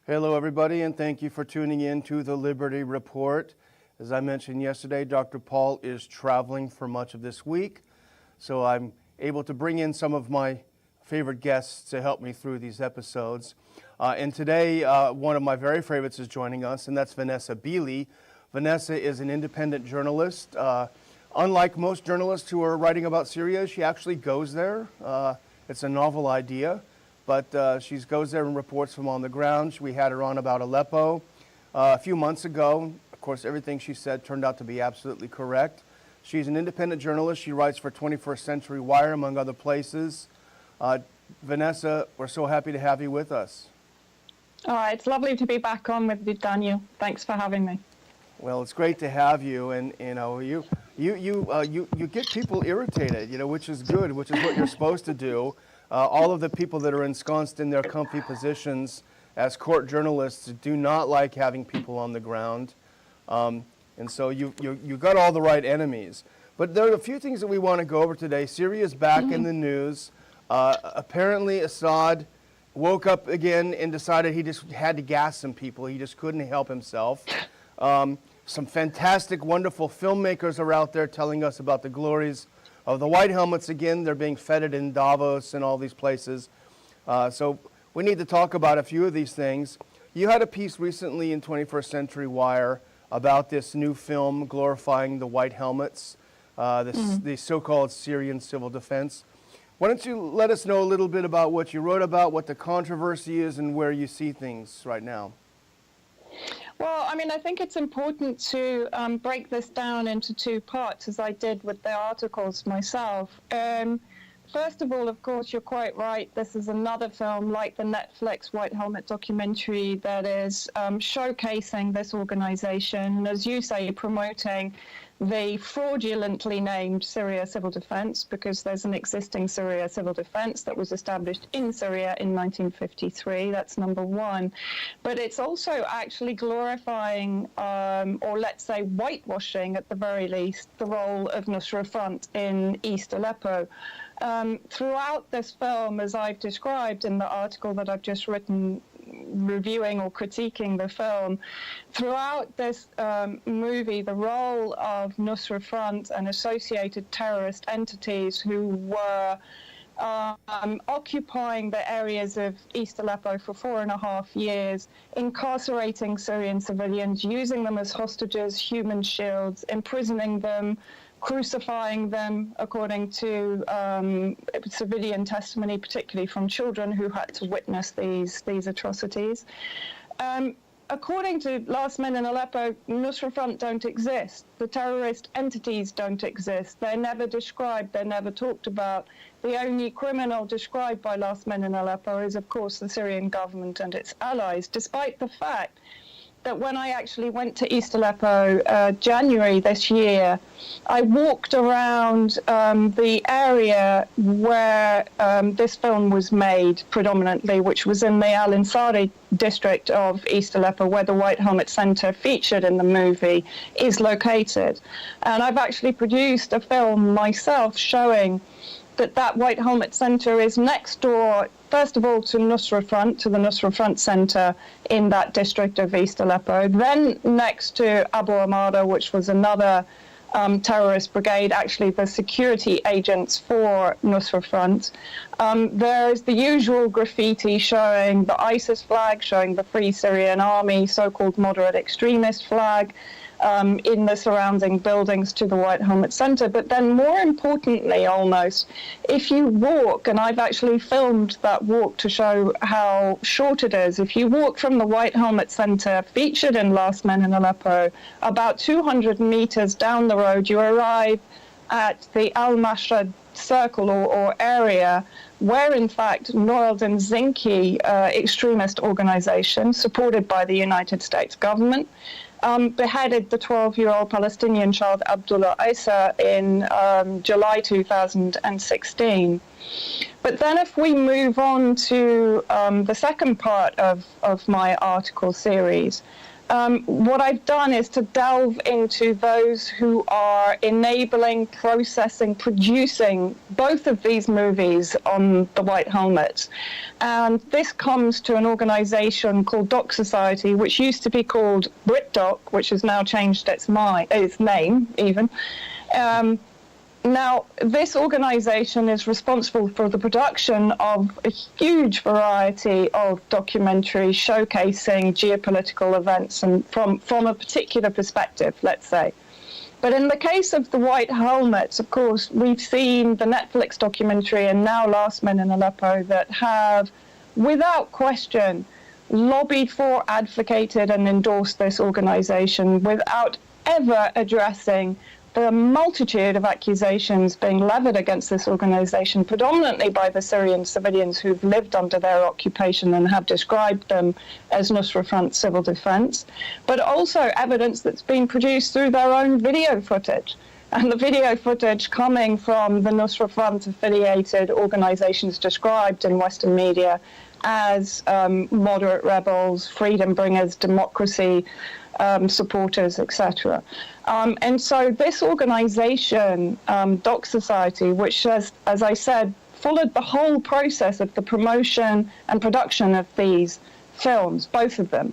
Hello, everybody, and thank you for tuning in to the Liberty Report. As I mentioned yesterday, Dr. Paul is traveling for much of this week, so I'm able to bring in some of my favorite guests to help me through these episodes. And today, one of my very favorites is joining us, and that's Vanessa Beeley. Vanessa is an independent journalist. Unlike most journalists who are writing about Syria, she actually goes there. It's a novel idea, but she goes there and reports from on the ground. We had her on about Aleppo a few months ago. Of course, everything she said turned out to be absolutely correct. She's an independent journalist. She writes for 21st Century Wire, among other places. Vanessa, we're so happy to have you with us. It's lovely to be back on with you, Daniel. Thanks for having me. Well, it's great to have you, and you get people irritated, which is good, which is what you're supposed to do. All of the people that are ensconced in their comfy positions as court journalists do not like having people on the ground, and so you got all the right enemies. But there are a few things that we want to go over today. Syria is back in the news. Apparently, Assad woke up again and decided he just had to gas some people. He just couldn't help himself. Some fantastic, wonderful filmmakers are out there telling us about the glories of the white helmets again. They're being feted in Davos and all these places. So we need to talk about a few of these things. You had a piece recently in 21st Century Wire about this new film glorifying the white helmets, the so-called Syrian civil defense. Why don't you let us know a little bit about what you wrote about, what the controversy is, and where you see things right now? Well, I think it's important to break this down into two parts, as I did with the articles myself. First of all, of course, you're quite right. This is another film like the Netflix White Helmet documentary that is showcasing this organization, as you say, promoting the fraudulently named Syria Civil Defense, because there's an existing Syria Civil Defense that was established in Syria in 1953. That's number one. But it's also actually glorifying, or let's say whitewashing at the very least, the role of Nusra Front in East Aleppo. Throughout this film, as I've described in the article that I've just written, reviewing or critiquing the film, throughout this movie, the role of Nusra Front and associated terrorist entities who were occupying the areas of East Aleppo for 4.5 years, incarcerating Syrian civilians, using them as hostages, human shields, imprisoning them, crucifying them, according to civilian testimony, particularly from children who had to witness these atrocities. According to Last Men in Aleppo, Nusra Front don't exist. The terrorist entities don't exist. They're never described. They're never talked about. The only criminal described by Last Men in Aleppo is, of course, the Syrian government and its allies, despite the fact that when I actually went to East Aleppo January this year, I walked around the area where this film was made predominantly, which was in the Al-Ansari district of East Aleppo, where the White Helmet Center featured in the movie is located. And I've actually produced a film myself showing that White Helmet Center is next door, first of all, to Nusra Front, to the Nusra Front Center in that district of East Aleppo, then next to Abu Amada, which was another terrorist brigade, actually the security agents for Nusra Front. There's the usual graffiti showing the ISIS flag, showing the Free Syrian Army, so-called moderate extremist flag, in the surrounding buildings to the White Helmet Center. But then more importantly, almost, if you walk, and I've actually filmed that walk to show how short it is, if you walk from the White Helmet Center featured in Last Men in Aleppo, about 200 meters down the road, you arrive at the Al-Mashra circle or area where, in fact, Nour al-Din Zinki extremist organization, supported by the United States government, beheaded the 12-year-old Palestinian child Abdullah Isa in July 2016. But then if we move on to the second part of my article series, what I've done is to delve into those who are enabling, processing, producing both of these movies on the White Helmets. And this comes to an organization called Doc Society, which used to be called BritDoc, which has now changed its name even. Now, this organization is responsible for the production of a huge variety of documentaries showcasing geopolitical events and from a particular perspective, let's say. But in the case of the White Helmets, of course, we've seen the Netflix documentary and now Last Men in Aleppo that have, without question, lobbied for, advocated and endorsed this organization without ever addressing the multitude of accusations being leveled against this organization, predominantly by the Syrian civilians who've lived under their occupation and have described them as Nusra Front civil defense, but also evidence that's been produced through their own video footage. And the video footage coming from the Nusra Front affiliated organizations described in Western media as moderate rebels, freedom bringers, democracy supporters, etc. And so this organization, Doc Society, which has, as I said, followed the whole process of the promotion and production of these films, both of them.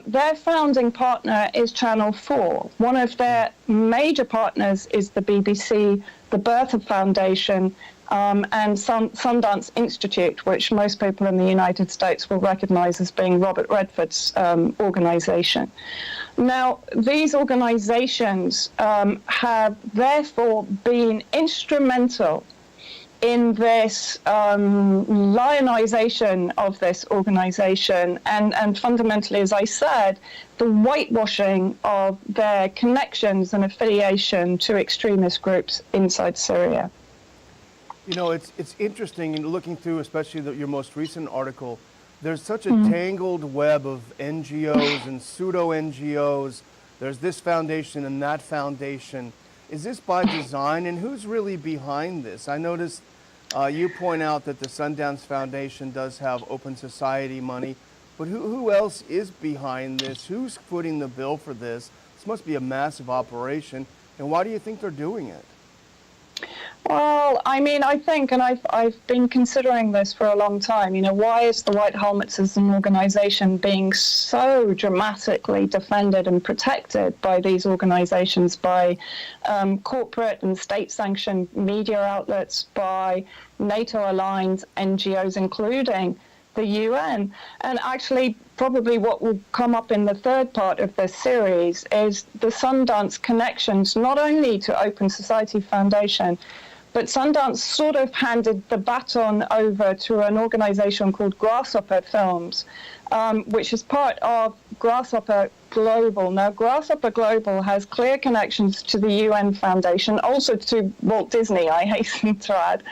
Their founding partner is Channel 4. One of their major partners is the BBC, the Bertha Foundation, and Sundance Institute, which most people in the United States will recognize as being Robert Redford's organization. Now, these organizations have therefore been instrumental in this lionization of this organization and fundamentally, as I said, the whitewashing of their connections and affiliation to extremist groups inside Syria. You know, it's interesting in looking through, especially your most recent article. There's such a tangled web of NGOs and pseudo-NGOs. There's this foundation and that foundation. Is this by design, and who's really behind this? I noticed you point out that the Sundance Foundation does have open society money, but who else is behind this? Who's footing the bill for this? This must be a massive operation, and why do you think they're doing it? Well, I mean, I think, and I've been considering this for a long time, you know, why is the White Helmets as an organization being so dramatically defended and protected by these organizations, by corporate and state-sanctioned media outlets, by NATO-aligned NGOs, including the UN? And actually, probably what will come up in the third part of this series is the Sundance connections, not only to Open Society Foundation, but Sundance sort of handed the baton over to an organization called Grasshopper Films, which is part of Grasshopper Global. Now, Grasshopper Global has clear connections to the UN Foundation, also to Walt Disney, I hasten to add.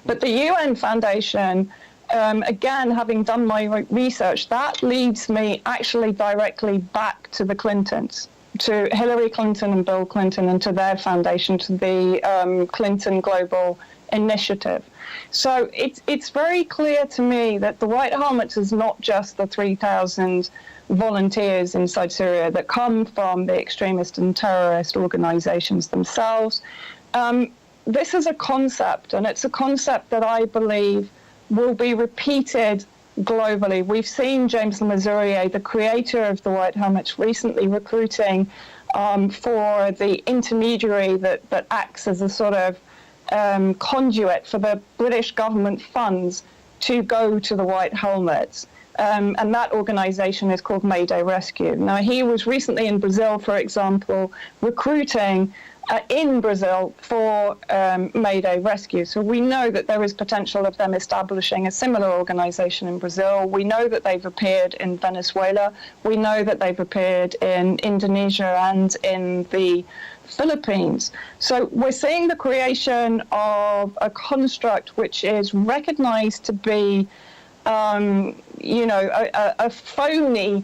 But the UN Foundation, again, having done my research, that leads me actually directly back to the Clintons, to Hillary Clinton and Bill Clinton, and to their foundation, to the Clinton Global Initiative. So it's very clear to me that the White Helmets is not just the 3,000 volunteers inside Syria that come from the extremist and terrorist organizations themselves. This is a concept, and it's a concept that I believe will be repeated globally. We've seen James Mazurier, the creator of the White Helmets, recently recruiting for the intermediary that acts as a sort of conduit for the British government funds to go to the White Helmets. And that organization is called Mayday Rescue. Now, he was recently in Brazil, for example, recruiting in Brazil for Mayday Rescue. So we know that there is potential of them establishing a similar organization in Brazil. We know that they've appeared in Venezuela. We know that they've appeared in Indonesia and in the Philippines. So we're seeing the creation of a construct which is recognized to be, a phony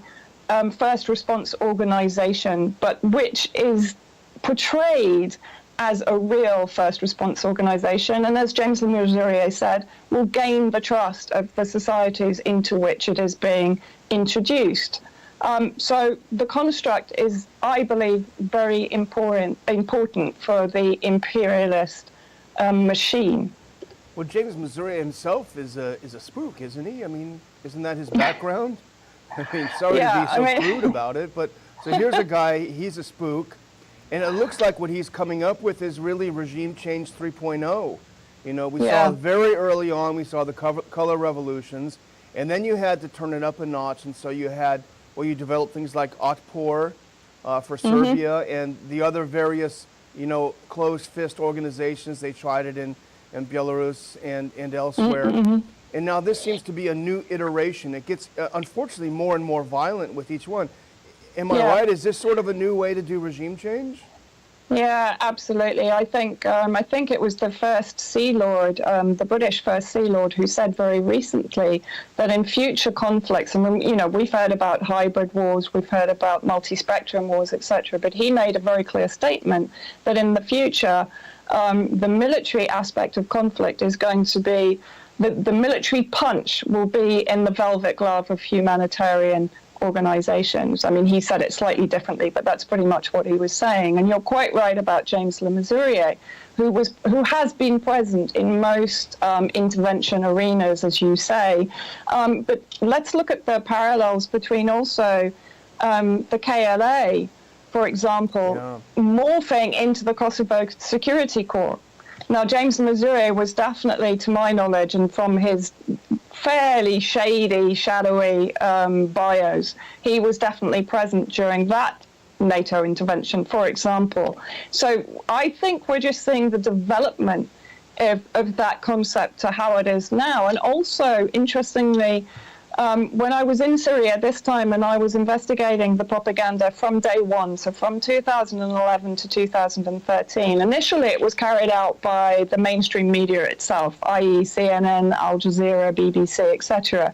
first response organization, but which is portrayed as a real first response organization, and as James Mazurier said, will gain the trust of the societies into which it is being introduced. So the construct is, I believe, very important for the imperialist machine. Well, James Missouri himself is a spook, isn't he? I mean, isn't that his background? I mean, sorry to be so crude about it, but so here's a guy, he's a spook, and it looks like what he's coming up with is really regime change 3.0. You know, we saw very early on, we saw the color revolutions, and then you had to turn it up a notch, and so you had, well, you developed things like Otpor for Serbia, and the other various, you know, closed fist organizations. They tried it in Belarus and elsewhere. And now this seems to be a new iteration. It gets, unfortunately, more and more violent with each one. Am I right? Is this sort of a new way to do regime change? Yeah, absolutely. I think it was the first Sea Lord, the British first Sea Lord, who said very recently that in future conflicts, and you know, we've heard about hybrid wars, we've heard about multi-spectrum wars, etc. But he made a very clear statement that in the future, the military aspect of conflict is going to be the military punch will be in the velvet glove of humanitarian organizations. I mean, he said it slightly differently, but that's pretty much what he was saying. And you're quite right about James Le Mesurier, who has been present in most intervention arenas, as you say. But let's look at the parallels between also the KLA, for example, morphing into the Kosovo Security Corps. Now, James Le Mesurier was definitely, to my knowledge, and from his fairly shady, shadowy bios, he was definitely present during that NATO intervention, for example. So I think we're just seeing the development of that concept to how it is now. And also, interestingly, when I was in Syria this time and I was investigating the propaganda from day one, so from 2011 to 2013, initially it was carried out by the mainstream media itself, i.e. CNN, Al Jazeera, BBC, etc.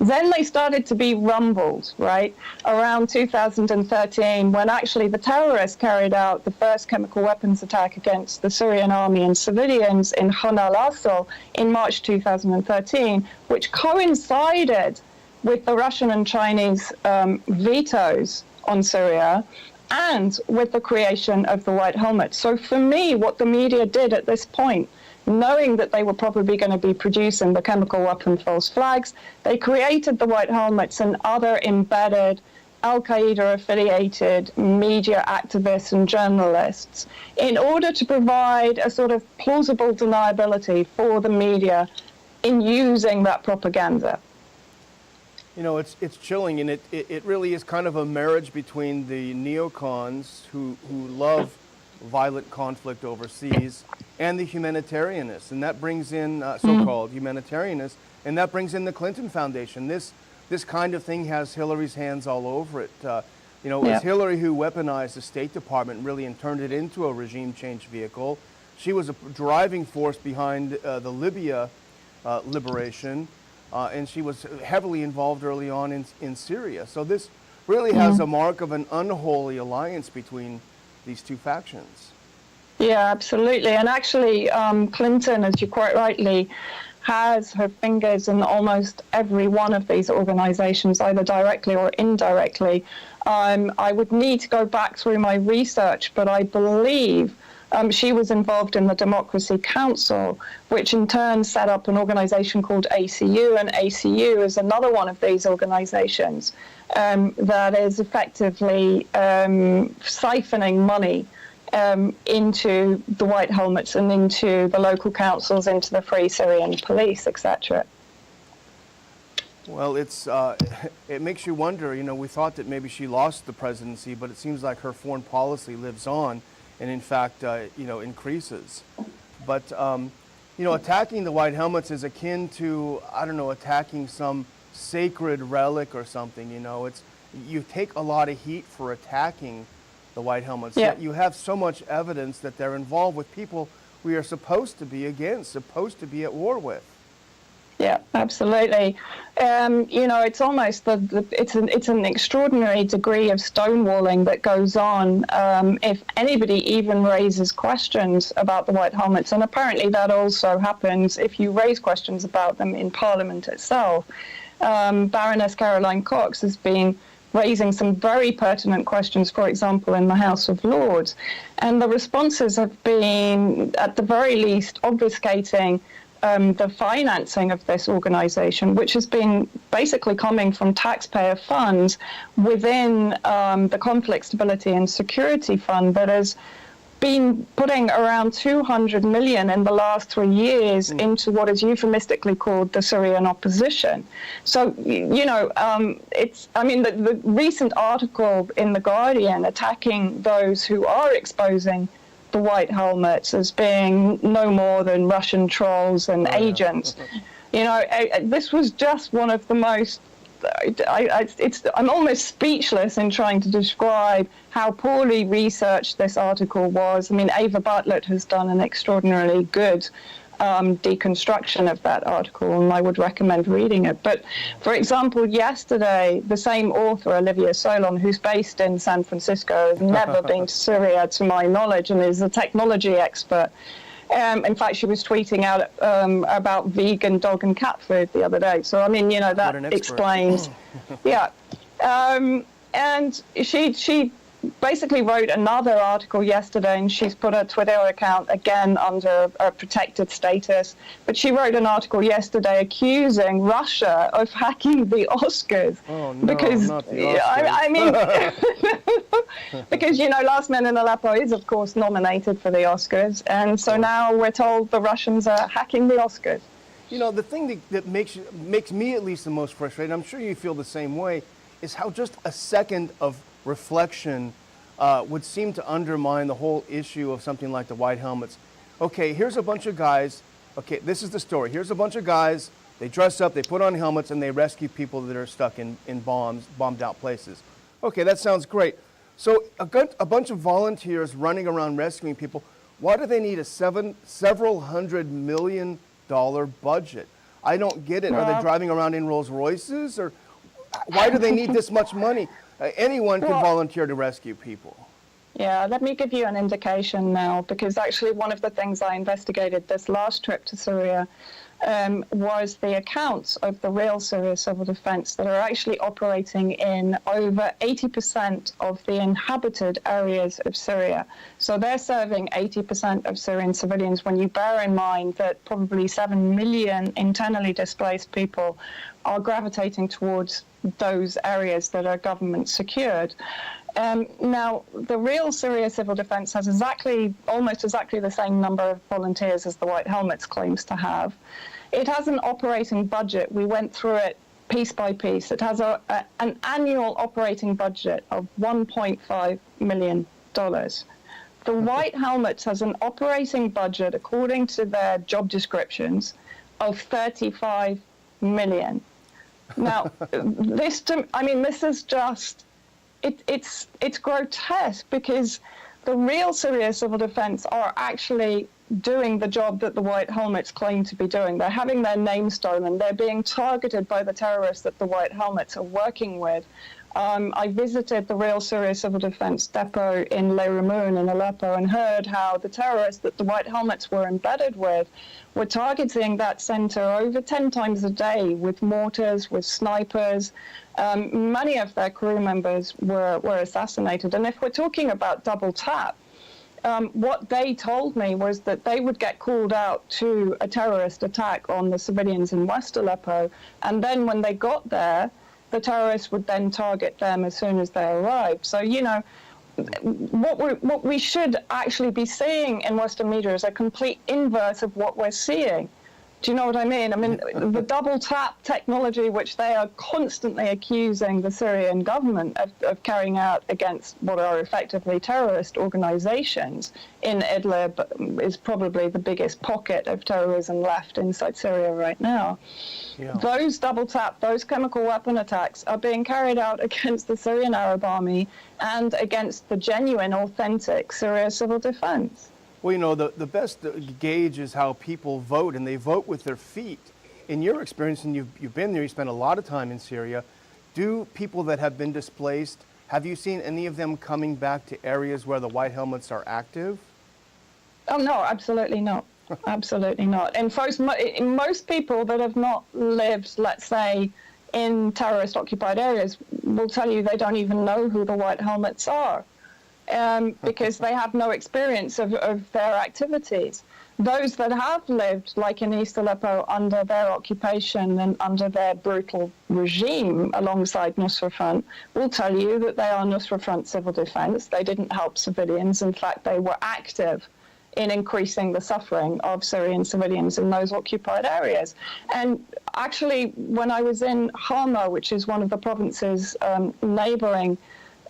Then they started to be rumbled, right, around 2013, when actually the terrorists carried out the first chemical weapons attack against the Syrian army and civilians in Khan al-Assal in March 2013, which coincided with the Russian and Chinese vetoes on Syria and with the creation of the White Helmet. So for me, what the media did at this point, knowing that they were probably going to be producing the chemical weapon false flags, they created the White Helmets and other embedded Al-Qaeda affiliated media activists and journalists in order to provide a sort of plausible deniability for the media in using that propaganda. You know, it's chilling, and it really is kind of a marriage between the neocons who love violent conflict overseas and the humanitarianists, and that brings in so-called humanitarianists, and that brings in the Clinton Foundation. This kind of thing has Hillary's hands all over it. You know, it was Hillary who weaponized the State Department really and turned it into a regime change vehicle. She was a driving force behind the Libya liberation, and she was heavily involved early on in Syria. So this really has a mark of an unholy alliance between these two factions. Yeah, absolutely. And actually, Clinton, as you quite rightly, has her fingers in almost every one of these organizations, either directly or indirectly. I would need to go back through my research, but I believe she was involved in the Democracy Council, which in turn set up an organization called ACU, and ACU is another one of these organizations that is effectively siphoning money into the White Helmets and into the local councils, into the Free Syrian Police, etc. Well, it makes you wonder. You know, we thought that maybe she lost the presidency, but it seems like her foreign policy lives on, and in fact, you know, increases. But you know, attacking the White Helmets is akin to, I don't know, attacking some sacred relic or something. You know, you take a lot of heat for attacking the White Helmets. Yeah. Yet you have so much evidence that they're involved with people we are supposed to be against, supposed to be at war with. Yeah, absolutely. You know, it's almost it's an extraordinary degree of stonewalling that goes on if anybody even raises questions about the White Helmets, and apparently that also happens if you raise questions about them in Parliament itself. Baroness Caroline Cox has been raising some very pertinent questions, for example, in the House of Lords. And the responses have been, at the very least, obfuscating the financing of this organization, which has been basically coming from taxpayer funds within the Conflict, Stability and Security Fund that has been putting around 200 million in the last 3 years into what is euphemistically called the Syrian opposition. So, the recent article in The Guardian attacking those who are exposing the white helmets as being no more than Russian trolls and agents. This was just one of the most, I'm almost speechless in trying to describe how poorly researched this article was. I mean, Ava Bartlett has done an extraordinarily good deconstruction of that article, and I would recommend reading it. But, for example, yesterday, the same author, Olivia Solon, who's based in San Francisco, has never been to Syria, to my knowledge, and is a technology expert. In fact, she was tweeting out about vegan dog and cat food the other day. So, I mean, that explains. Yeah. And she basically wrote another article yesterday, and she's put her Twitter account again under a protected status. But she wrote an article yesterday accusing Russia of hacking the Oscars. Oh, no, because, not the Oscars. I mean, because, Last Men in Aleppo is, of course, nominated for the Oscars. And so now we're told the Russians are hacking the Oscars. The thing that makes me at least the most frustrated, I'm sure you feel the same way, is how just a second of reflection would seem to undermine the whole issue of something like the white helmets. Okay, here's a bunch of guys. Okay, this is the story. Here's a bunch of guys. They dress up, they put on helmets, and they rescue people that are stuck in bombed out places. Okay, that sounds great. So a bunch of volunteers running around rescuing people. Why do they need a several $100 million budget? I don't get it. Are they driving around in Rolls Royces, or why do they need this much money? Anyone can volunteer to rescue people. Yeah, let me give you an indication now, because actually one of the things I investigated this last trip to Syria was the accounts of the real Syria civil defense that are actually operating in over 80% of the inhabited areas of Syria. So they're serving 80% of Syrian civilians, when you bear in mind that probably 7 million internally displaced people are gravitating towards those areas that are government secured. Now, the real Syria civil defense has almost exactly the same number of volunteers as the White Helmets claims to have. It has an operating budget. We went through it piece by piece. It has an annual operating budget of $1.5 million. The White Helmets has an operating budget, according to their job descriptions, of $35 million. Now, this is just, it's grotesque, because the real Syria civil defense are actually doing the job that the White Helmets claim to be doing. They're having their name stolen. They're being targeted by the terrorists that the White Helmets are working with. I visited the real Syria civil defense depot in Le Ramoun in Aleppo and heard how the terrorists that the White Helmets were embedded with were targeting that center over 10 times a day with mortars, with snipers. Many of their crew members were assassinated. And if we're talking about double tap, what they told me was that they would get called out to a terrorist attack on the civilians in West Aleppo, and then when they got there, the terrorists would then target them as soon as they arrived. So, what we should actually be seeing in Western media is a complete inverse of what we're seeing. Do you know what I mean? I mean, the double tap technology, which they are constantly accusing the Syrian government of carrying out against what are effectively terrorist organizations in Idlib, is probably the biggest pocket of terrorism left inside Syria right now. Yeah. Those double tap, those chemical weapon attacks are being carried out against the Syrian Arab Army and against the genuine, authentic Syria civil defense. Well, the best gauge is how people vote, and they vote with their feet. In your experience, and you've been there, you spent a lot of time in Syria, do people that have been displaced, have you seen any of them coming back to areas where the White Helmets are active? Oh, no, absolutely not. Absolutely not. In fact, most people that have not lived, let's say, in terrorist-occupied areas will tell you they don't even know who the white helmets are, because they have no experience of their activities. Those that have lived, like in East Aleppo, under their occupation and under their brutal regime alongside Nusra Front will tell you that they are Nusra Front civil defense. They didn't help civilians. In fact, they were active in increasing the suffering of Syrian civilians in those occupied areas. And actually, when I was in Hama, which is one of the provinces neighboring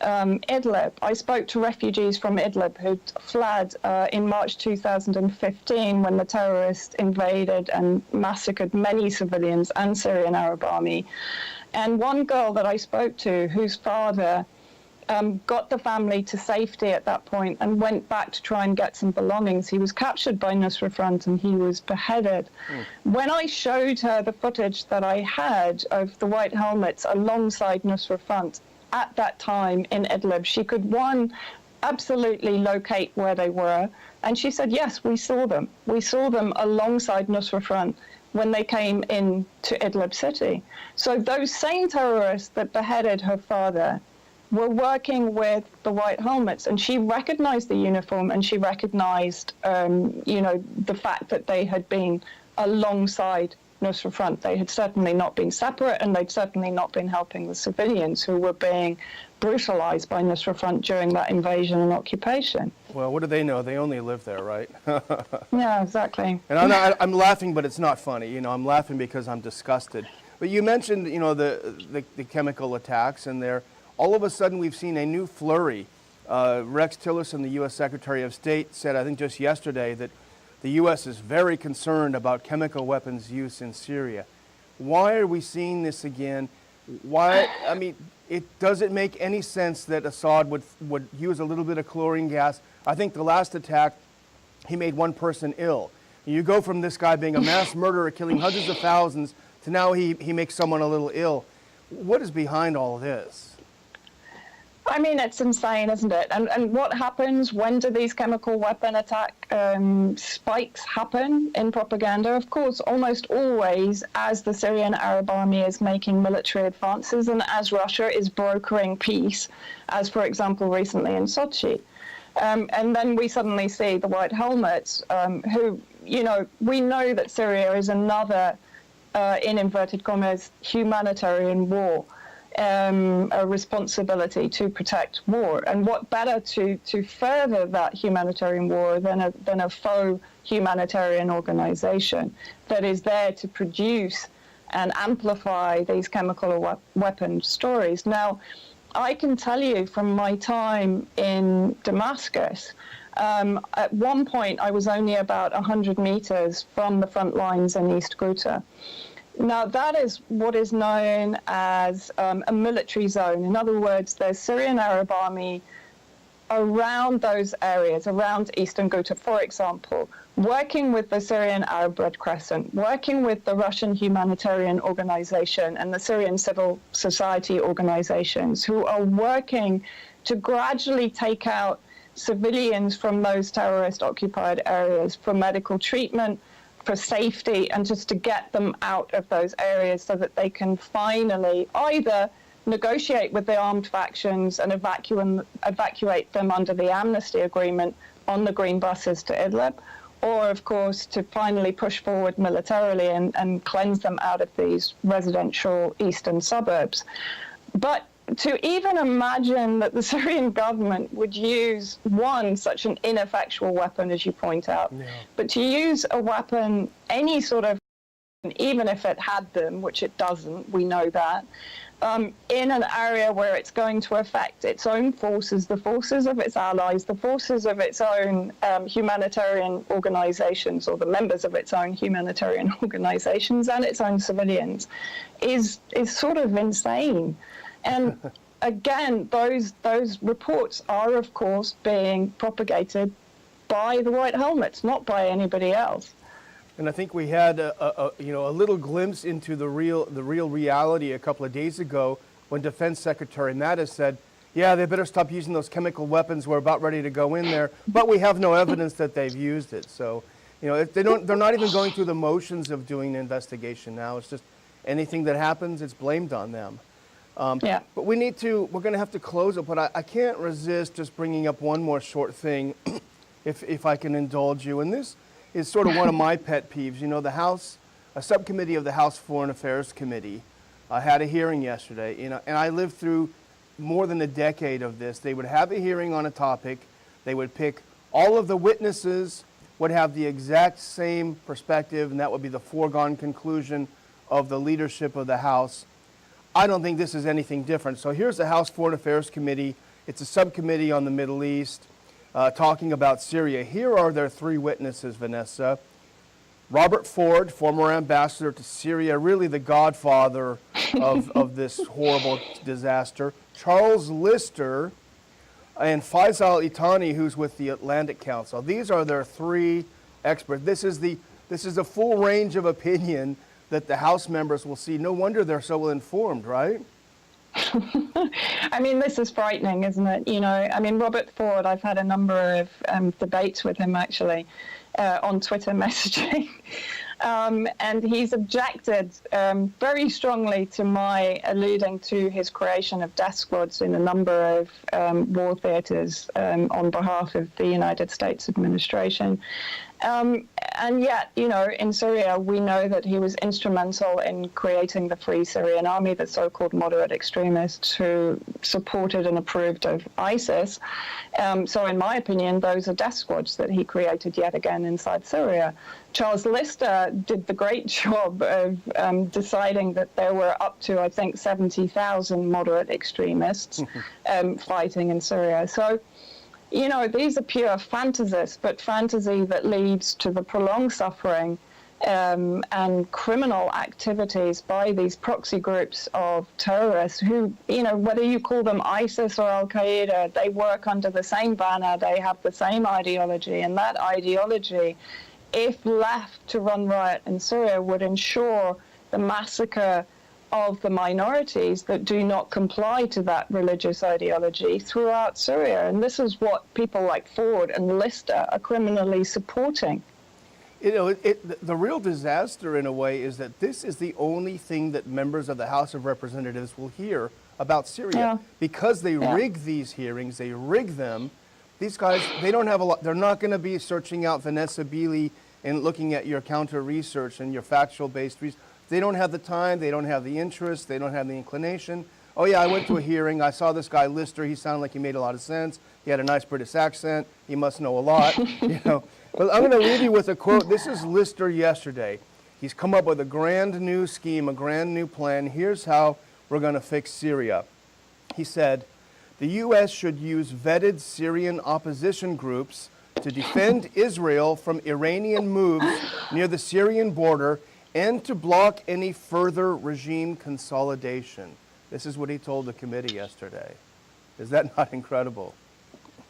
Idlib, I spoke to refugees from Idlib who'd fled in March 2015 when the terrorists invaded and massacred many civilians and Syrian Arab army. And one girl that I spoke to, whose father got the family to safety at that point and went back to try and get some belongings. He was captured by Nusra Front and he was beheaded. When I showed her the footage that I had of the white helmets alongside Nusra Front at that time in Idlib, she could, one, absolutely locate where they were. And she said, yes, we saw them. We saw them alongside Nusra Front when they came into Idlib city. So those same terrorists that beheaded her father were working with the white helmets, and she recognized the uniform and she recognized, the fact that they had been alongside Nusra Front. They had certainly not been separate, and they'd certainly not been helping the civilians who were being brutalized by Nusra Front during that invasion and occupation. Well, what do they know? They only live there, right? Yeah, exactly. And I'm laughing, but it's not funny. I'm laughing because I'm disgusted. But you mentioned, the chemical attacks, and all of a sudden we've seen a new flurry. Rex Tillerson, the U.S. Secretary of State, said, I think just yesterday, that the U.S. is very concerned about chemical weapons use in Syria. Why are we seeing this again? Does it make any sense that Assad would use a little bit of chlorine gas? I think the last attack, he made one person ill. You go from this guy being a mass murderer, killing hundreds of thousands, to now he makes someone a little ill. What is behind all of this? I mean, it's insane, isn't it? And what happens? When do these chemical weapon attack spikes happen in propaganda? Of course, almost always as the Syrian Arab army is making military advances and as Russia is brokering peace, as, for example, recently in Sochi. And then we suddenly see the white helmets who, we know that Syria is another, in inverted commas, humanitarian war. A responsibility to protect war, and what better to further that humanitarian war than a faux humanitarian organization that is there to produce and amplify these chemical weapon stories. Now, I can tell you from my time in Damascus, at one point I was only about 100 meters from the front lines in East Ghouta. Now, that is what is known as a military zone. In other words, there's Syrian Arab army around those areas, around Eastern Ghouta, for example, working with the Syrian Arab Red Crescent, working with the Russian humanitarian organization and the Syrian civil society organizations who are working to gradually take out civilians from those terrorist-occupied areas for medical treatment, for safety, and just to get them out of those areas so that they can finally either negotiate with the armed factions and evacuate them under the amnesty agreement on the green buses to Idlib, or, of course, to finally push forward militarily and cleanse them out of these residential eastern suburbs. But to even imagine that the Syrian government would use, one, such an ineffectual weapon, as you point out, but to use a weapon, any sort of, even if it had them, which it doesn't, we know that, in an area where it's going to affect its own forces, the forces of its allies, the forces of its own humanitarian organizations, or the members of its own humanitarian organizations and its own civilians, is sort of insane. And again, those reports are, of course, being propagated by the white helmets, not by anybody else. And I think we had a little glimpse into the real reality a couple of days ago when Defense Secretary Mattis said, "Yeah, they better stop using those chemical weapons. We're about ready to go in there, but we have no evidence that they've used it." So, they're not even going through the motions of doing the investigation now. anything that happens, it's blamed on them. Yeah. But we're going to have to close it, but I can't resist just bringing up one more short thing, if I can indulge you. And this is sort of one of my pet peeves. You know, a subcommittee of the House Foreign Affairs Committee had a hearing yesterday, you know, and I lived through more than a decade of this. They would have a hearing on a topic. They would pick all of the witnesses would have the exact same perspective, and that would be the foregone conclusion of the leadership of the House. I don't think this is anything different. So here's the House Foreign Affairs Committee. It's a subcommittee on the Middle East talking about Syria. Here are their three witnesses, Vanessa. Robert Ford, former ambassador to Syria, really the godfather of this horrible disaster. Charles Lister, and Faisal Itani, who's with the Atlantic Council. These are their three experts. This is a full range of opinion that the House members will see. No wonder they're so well informed, right? I mean, this is frightening, isn't it? You know, I mean, Robert Ford, I've had a number of debates with him, actually, on Twitter messaging. And he's objected very strongly to my alluding to his creation of death squads in a number of war theaters on behalf of the United States administration. And yet, you know, in Syria, we know that he was instrumental in creating the Free Syrian Army, the so-called moderate extremists who supported and approved of ISIS. So in my opinion, those are death squads that he created yet again inside Syria. Charles Lister did the great job of deciding that there were up to, I think, 70,000 moderate extremists fighting in Syria. So, you know, these are pure fantasies, but fantasy that leads to the prolonged suffering and criminal activities by these proxy groups of terrorists who, you know, whether you call them ISIS or Al-Qaeda, they work under the same banner, they have the same ideology, and that ideology, if left to run riot in Syria, would ensure the massacre of the minorities that do not comply to that religious ideology throughout Syria. And this is what people like Ford and Lister are criminally supporting. You know, the real disaster in a way is that this is the only thing that members of the House of Representatives will hear about Syria. Yeah. Because they rig these hearings, they rig them. These guys, they don't have a lot, they're not going to be searching out Vanessa Beeley and looking at your counter research and your factual based research. They don't have the time, they don't have the interest, they don't have the inclination. Oh yeah, I went to a hearing, I saw this guy Lister, he sounded like he made a lot of sense. He had a nice British accent, he must know a lot, you know. But I'm going to leave you with a quote. This is Lister yesterday. He's come up with a grand new scheme, a grand new plan. Here's how we're going to fix Syria. He said, the U.S. should use vetted Syrian opposition groups to defend Israel from Iranian moves near the Syrian border and to block any further regime consolidation. This is what he told the committee yesterday. Is that not incredible?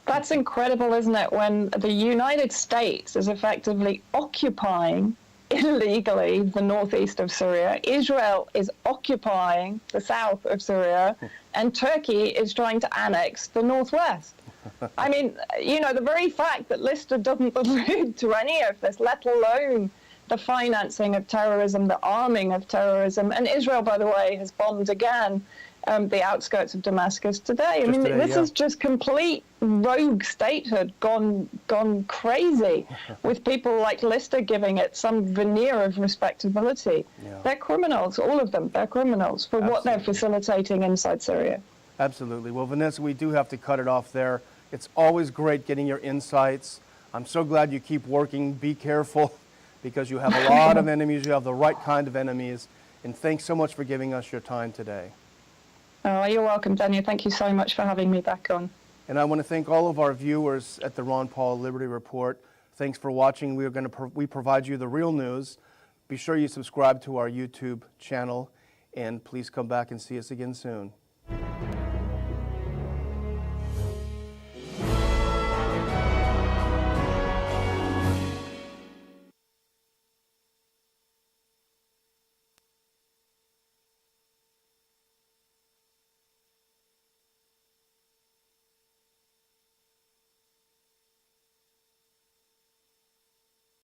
That's incredible, isn't it, when the United States is effectively occupying illegally the northeast of Syria, Israel is occupying the south of Syria, and Turkey is trying to annex the northwest. I mean, you know, the very fact that Lister doesn't allude to any of this, let alone the financing of terrorism, the arming of terrorism, and Israel, by the way, has bombed again the outskirts of Damascus today. I mean, this is just complete rogue statehood gone crazy, with people like Lister giving it some veneer of respectability. Yeah. They're criminals, all of them. They're criminals for what they're facilitating inside Syria. Absolutely. Well, Vanessa, we do have to cut it off there. It's always great getting your insights. I'm so glad you keep working. Be careful, because you have a lot of enemies. You have the right kind of enemies. And thanks so much for giving us your time today. Oh, you're welcome, Daniel. Thank you so much for having me back on. And I want to thank all of our viewers at the Ron Paul Liberty Report. Thanks for watching. We provide you the real news. Be sure you subscribe to our YouTube channel, and please come back and see us again soon.